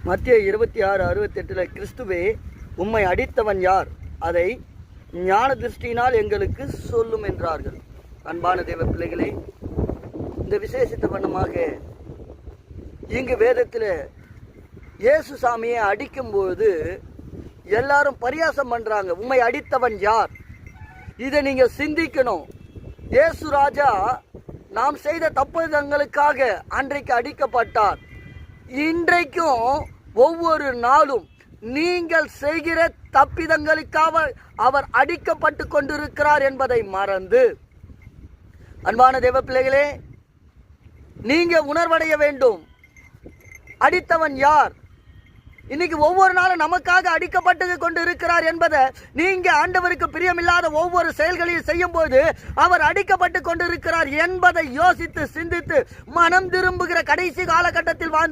மத்திய 26:68 கிறிஸ்துவே உம்மை அடித்தவன் யார், அதை ஞான திருஷ்டியினால் எங்களுக்கு சொல்லும் என்றார்கள். அன்பான தேவ பிள்ளைகளே, இந்த விசேஷித்த வண்ணமாக இங்கு வேதத்தில் இயேசு சாமியை அடிக்கும்போது எல்லாரும் பரியாசம் பண்றாங்க. உம்மை அடித்தவன் யார்? இதை நீங்க சிந்திக்கணும். இயேசு ராஜா நாம் செய்த தப்புதங்களுக்காக அன்றைக்கு அடிக்கப்பட்டார். இன்றைக்கும் ஒவ்வொரு நாளும் நீங்கள் செய்கிற தப்பிதங்களுக்காக அவர் அடிக்கப்பட்டு கொண்டிருக்கிறார் என்பதை மறந்து, அன்பான தேவ பிள்ளைகளே, நீங்க உணர்வடைய வேண்டும். அடித்தவன் யார்? இன்னைக்கு ஒவ்வொரு நாளும் நமக்காக அடிக்கப்பட்டு கொண்டு இருக்கிறார் என்பதை நீங்க ஆண்டவருக்கு பிரியமில்லாத ஒவ்வொரு செயல்களையும் செய்யும் போது அவர் அடிக்கப்பட்டு கொண்டிருக்கிறார் என்பதை யோசித்து சிந்தித்து மனம் திரும்புகிற கடைசி காலகட்டத்தில் வாழ்ந்து